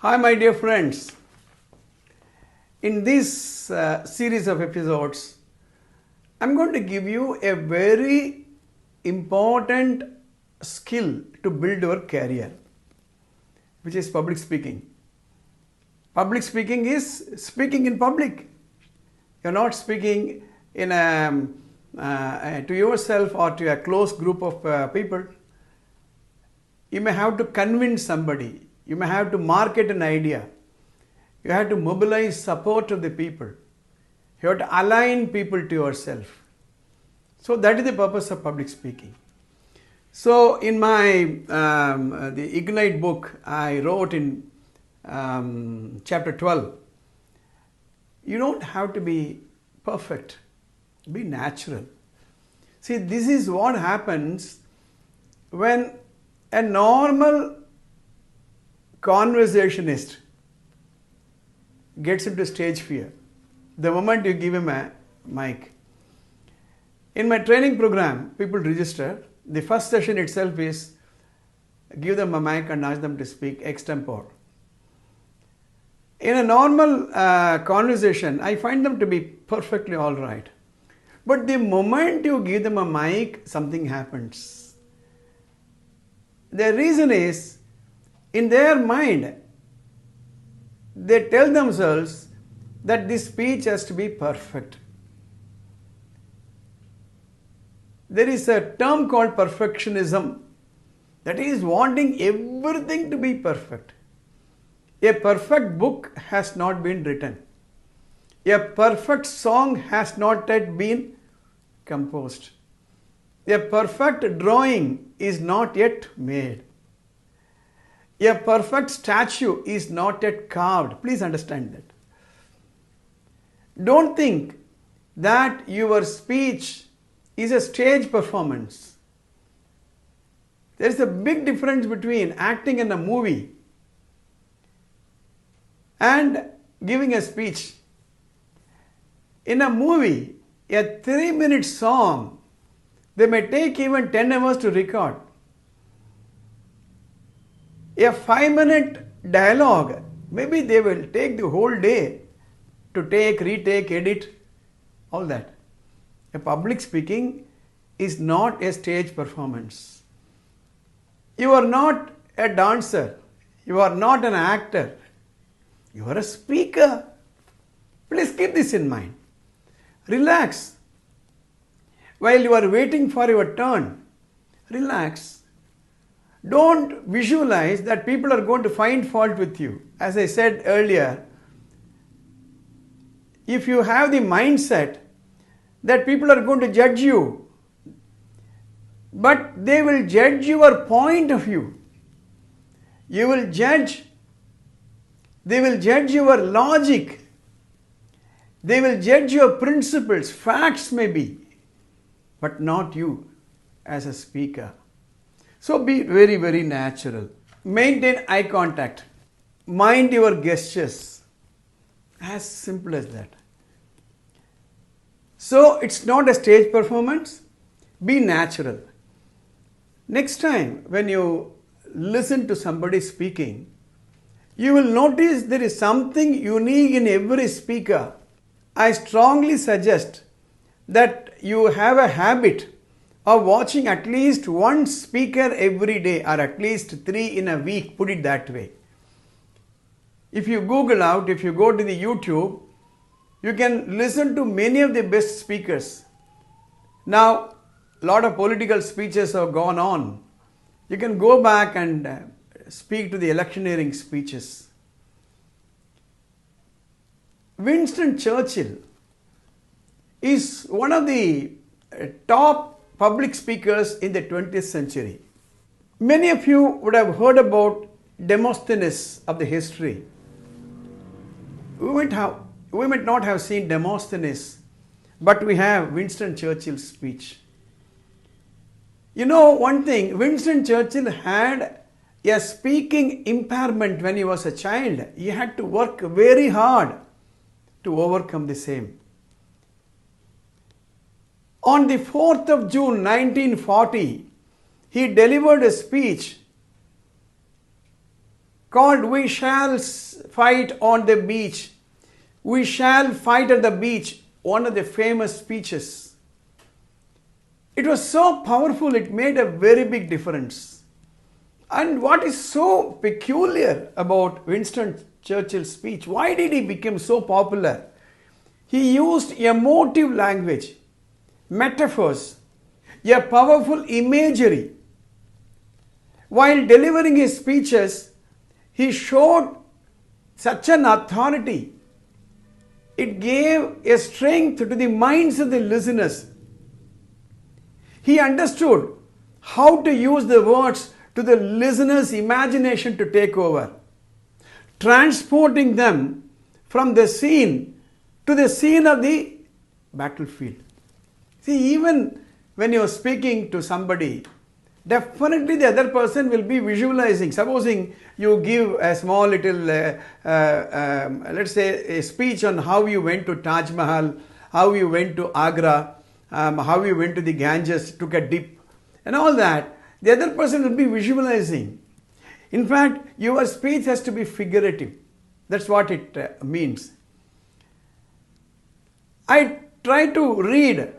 Hi, my dear friends. In this series of episodes, I'm going to give you a very important skill to build your career, which is public speaking. Public speaking is speaking in public. You're not speaking in to yourself or to a close group of people. You may have to convince somebody. You may have to market an idea. You have to mobilize support of the people. You have to align people to yourself. So that is the purpose of public speaking. So in my the Ignite book, I wrote in chapter 12, you don't have to be perfect. Be natural. See, this is what happens when a normal conversationist gets into stage fear. The moment you give him a mic. In my training program, people register. The first session itself is give them a mic and ask them to speak extempore. In a normal conversation, I find them to be perfectly all right. But the moment you give them a mic, something happens. The reason is, in their mind, they tell themselves that this speech has to be perfect. There is a term called perfectionism, that is wanting everything to be perfect. A perfect book has not been written. A perfect song has not yet been composed. A perfect drawing is not yet made. A perfect statue is not yet carved. Please understand that. Don't think that your speech is a stage performance. There is a big difference between acting in a movie and giving a speech. In a movie, a 3-minute song, they may take even 10 hours to record. A 5-minute dialogue, maybe they will take the whole day to take, retake, edit, all that. A public speaking is not a stage performance. You are not a dancer. You are not an actor. You are a speaker. Please keep this in mind. Relax. While you are waiting for your turn, relax. Don't visualize that people are going to find fault with you. As I said earlier, if you have the mindset that people are going to judge you, but they will judge your point of view. They will judge your logic. They will judge your principles, facts maybe, but not you as a speaker. So be very, very natural. Maintain eye contact. Mind your gestures. As simple as that. So it's not a stage performance. Be natural. Next time when you listen to somebody speaking, you will notice there is something unique in every speaker. I strongly suggest that you have a habit of watching at least one speaker every day, or at least 3 in a week, put it that way. If you Google out, if you go to the YouTube, you can listen to many of the best speakers. Now, a lot of political speeches have gone on. You can go back and speak to the electioneering speeches. Winston Churchill is one of the top public speakers in the 20th century. Many of you would have heard about Demosthenes of the history. We might not have seen Demosthenes, but we have Winston Churchill's speech. You know one thing, Winston Churchill had a speaking impairment when he was a child. He had to work very hard to overcome the same. On the 4th of June 1940, he delivered a speech called We Shall Fight on the Beach. We shall fight at the beach, one of the famous speeches. It was so powerful, it made a very big difference. And what is so peculiar about Winston Churchill's speech, why did he become so popular? He used emotive language, metaphors, a powerful imagery. While delivering his speeches, he showed such an authority. It gave a strength to the minds of the listeners. He understood how to use the words to the listener's imagination to take over, transporting them from the scene to the scene of the battlefield. See, even when you are speaking to somebody, definitely the other person will be visualizing. Supposing you give a small little, let's say, a speech on how you went to Taj Mahal, how you went to Agra, how you went to the Ganges, took a dip, and all that. The other person will be visualizing. In fact, your speech has to be figurative. That's what it means. I try to read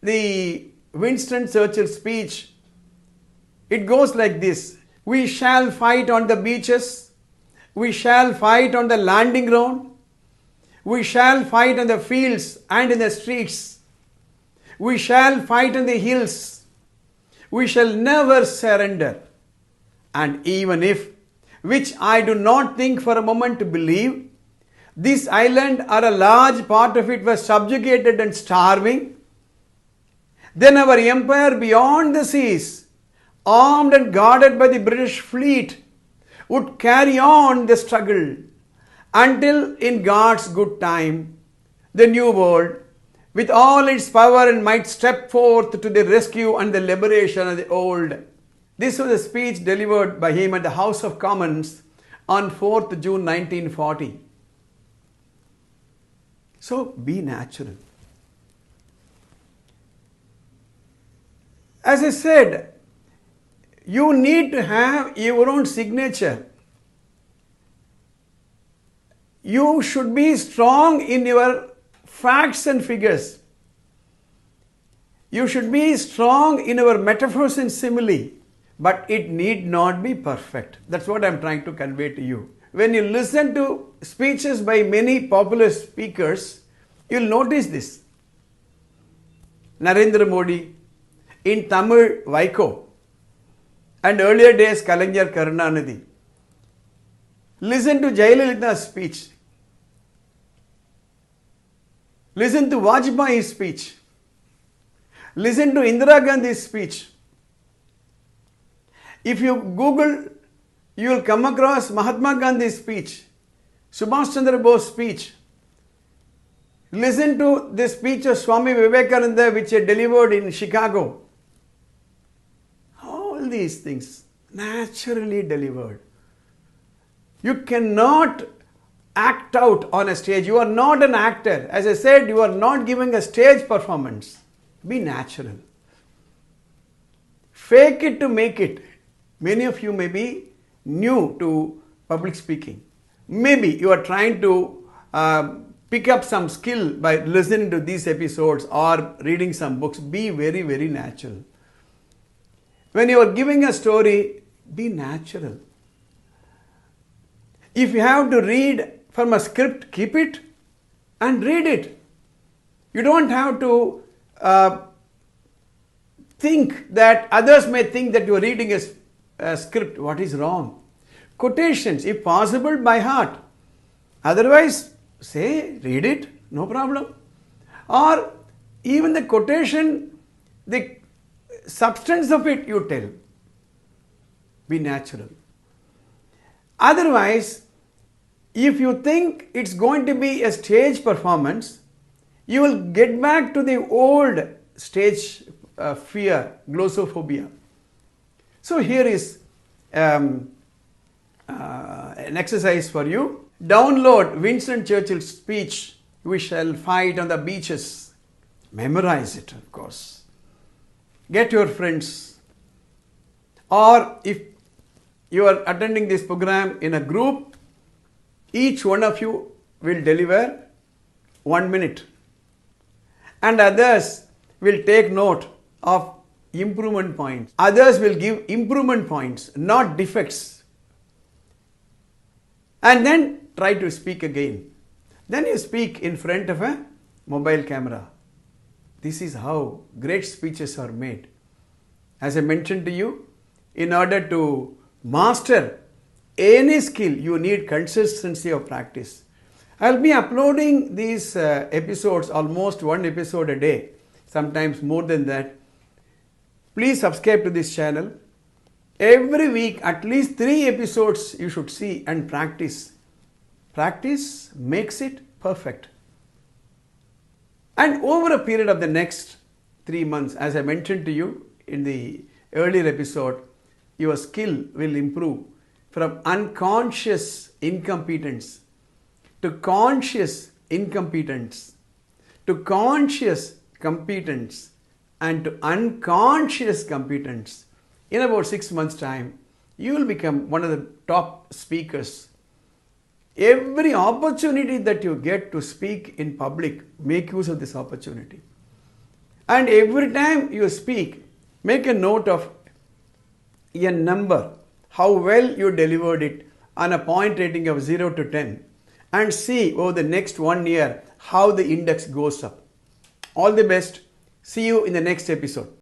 the Winston Churchill speech. It goes like this: we shall fight on the beaches, we shall fight on the landing ground, we shall fight on the fields and in the streets, we shall fight on the hills, we shall never surrender. And even if, which I do not think for a moment to believe, this island or a large part of it was subjugated and starving, then our empire beyond the seas, armed and guarded by the British fleet, would carry on the struggle until in God's good time, the new world, with all its power and might, step forth to the rescue and the liberation of the old. This was a speech delivered by him at the House of Commons on 4th June 1940. So be natural. As I said, you need to have your own signature. You should be strong in your facts and figures. You should be strong in your metaphors and simile, but it need not be perfect. That's what I'm trying to convey to you. When you listen to speeches by many popular speakers, you'll notice this. Narendra Modi, in Tamil, Vaiko, and earlier days, Kalaignar Karunanidhi. Listen to Jayalalitha's speech. Listen to Vajpayee's speech. Listen to Indira Gandhi's speech. If you Google, you will come across Mahatma Gandhi's speech, Subhash Chandra Bose's speech. Listen to the speech of Swami Vivekananda which he delivered in Chicago. All these things naturally delivered. You cannot act out on a stage. You are not an actor. As I said, you are not giving a stage performance. Be natural. Fake it to make it. Many of you may be new to public speaking. Maybe you are trying to pick up some skill by listening to these episodes or reading some books. Be very, very natural. When you are giving a story, be natural. If you have to read from a script, keep it and read it. You don't have to think that others may think that you are reading a script. What is wrong? Quotations, if possible, by heart. Otherwise, say, read it, no problem. Or even the quotation, the substance of it you tell. Be natural. Otherwise, if you think it's going to be a stage performance, you will get back to the old stage fear, glossophobia. So here is an exercise for you. Download Winston Churchill's speech, "We shall fight on the beaches." Memorize it, of course. Get your friends. Or if You are attending this program in a group. Each one of you will deliver 1 minute. And others will take note of improvement points. Others will give improvement points, not defects. And then try to speak again. Then you speak in front of a mobile camera. This is how great speeches are made. As I mentioned to you, in order to master any skill, you need consistency of practice. I'll be uploading these episodes, almost one episode a day, sometimes more than that. Please subscribe to this channel. Every week, at least 3 episodes you should see and practice. Practice makes it perfect. And over a period of the next 3 months, as I mentioned to you in the earlier episode, your skill will improve from unconscious incompetence to conscious incompetence to conscious competence and to unconscious competence. In about 6 months' time, you will become one of the top speakers. Every opportunity that you get to speak in public, make use of this opportunity. And every time you speak, make a note of a number, how well you delivered it on a point rating of 0 to 10, and see over the next 1 year how the index goes up. All the best. See you in the next episode.